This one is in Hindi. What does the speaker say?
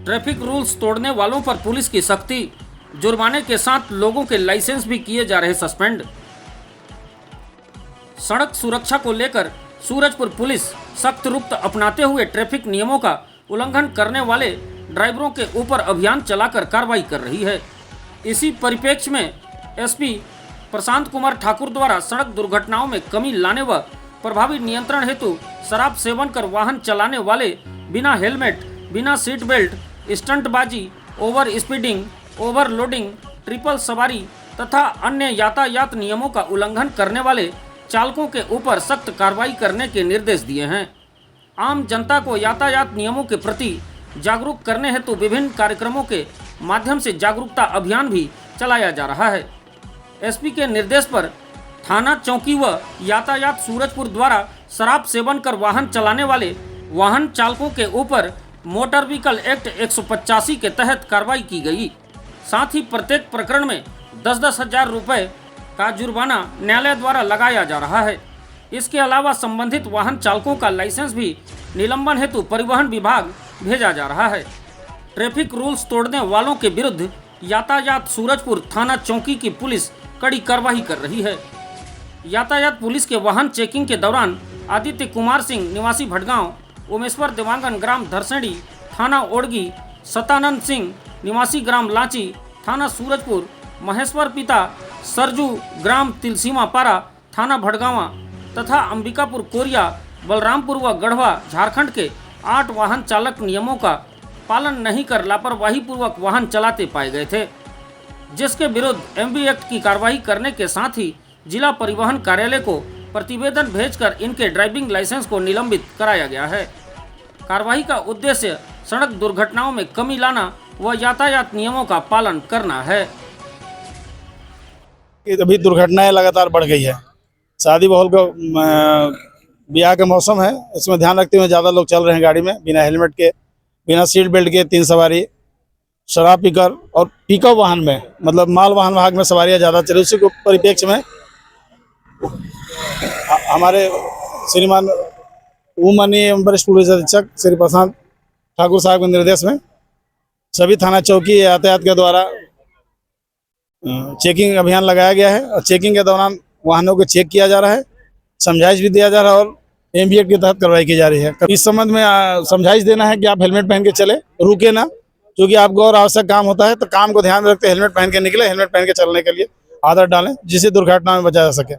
ट्रैफिक रूल्स तोड़ने वालों पर पुलिस की सख्ती, जुर्माने के साथ लोगों के लाइसेंस भी किए जा रहे सस्पेंड। सड़क सुरक्षा को लेकर सूरजपुर पुलिस सख्त रुख अपनाते हुए ट्रैफिक नियमों का उल्लंघन करने वाले ड्राइवरों के ऊपर अभियान चलाकर कार्रवाई कर रही है। इसी परिप्रेक्ष्य में एसपी प्रशांत कुमार ठाकुर द्वारा सड़क दुर्घटनाओं में कमी लाने व प्रभावी नियंत्रण हेतु शराब सेवन कर वाहन चलाने वाले बिना हेलमेट, बिना सीट बेल्ट, स्टंटबाजी, ओवर स्पीडिंग, ओवरलोडिंग, ट्रिपल सवारी तथा अन्य यातायात नियमों का उल्लंघन करने वाले चालकों के ऊपर सख्त कार्रवाई करने के निर्देश दिए हैं। आम जनता को यातायात नियमों के प्रति जागरूक करने हेतु विभिन्न कार्यक्रमों के माध्यम से जागरूकता अभियान भी चलाया जा रहा है। एसपी के निर्देश पर थाना चौकी व यातायात सूरजपुर द्वारा शराब सेवन कर वाहन चलाने वाले वाहन चालकों के ऊपर मोटर व्हीकल एक्ट 185 के तहत कार्रवाई की गई। साथ ही प्रत्येक प्रकरण में 10-10 हजार रुपये का जुर्माना न्यायालय द्वारा लगाया जा रहा है। इसके अलावा संबंधित वाहन चालकों का लाइसेंस भी निलंबन हेतु परिवहन विभाग भेजा जा रहा है। ट्रैफिक रूल्स तोड़ने वालों के विरुद्ध यातायात सूरजपुर थाना चौकी की पुलिस कड़ी कार्रवाई कर रही है। यातायात पुलिस के वाहन चेकिंग के दौरान आदित्य कुमार सिंह निवासी भटगांव, उमेश्वर देवांगन ग्राम धरसेड़ी थाना ओड़गी, सतानंद सिंह निवासी ग्राम लांची थाना सूरजपुर, महेश्वर पिता सरजू ग्राम तिलसीमा पारा थाना भटगांवा तथा अंबिकापुर कोरिया, बलरामपुर व गढ़वा झारखंड के 8 वाहन चालक नियमों का पालन नहीं कर लापरवाही पूर्वक वाहन चलाते पाए गए थे, जिसके विरुद्ध एमवी एक्ट की कार्रवाई करने के साथ ही जिला परिवहन कार्यालय को प्रतिवेदन भेजकर इनके ड्राइविंग लाइसेंस को निलंबित कराया गया है। कार्रवाई का उद्देश्य सड़क दुर्घटनाओं में कमी लाना व यातायात नियमों का पालन करना है। अभी दुर्घटनाएं लगातार बढ़ गई है। शादी बहल का ब्याह का मौसम है, इसमें ध्यान रखते हुए ज़्यादा लोग चल रहे हैं गाड़ी में बिना हेलमेट के, बिना सीट बेल्ट के, 3 सवारी, शराब पीकर और पिकअप वाहन में, मतलब माल वाहन भाग में सवारियां ज़्यादा चले। उसी को परिप्रेक्ष्य में हमारे श्रीमान माननीय वरिष्ठ पुलिस अधीक्षक श्री प्रशांत ठाकुर साहब के निर्देश में सभी थाना चौकी यातायात के द्वारा चेकिंग अभियान लगाया गया है और चेकिंग के दौरान वाहनों को चेक किया जा रहा है, समझाइश भी दिया जा रहा है और एमवी एक्ट के तहत कार्रवाई की जा रही है। इस संबंध में समझाइश देना है कि आप हेलमेट पहन के चले, रुके ना, क्योंकि आपको और आवश्यक काम होता है तो काम को ध्यान रखते हेलमेट पहन के निकले, हेलमेट पहन के चलने के लिए आदत डालें, जिससे दुर्घटना में बचा जा सके।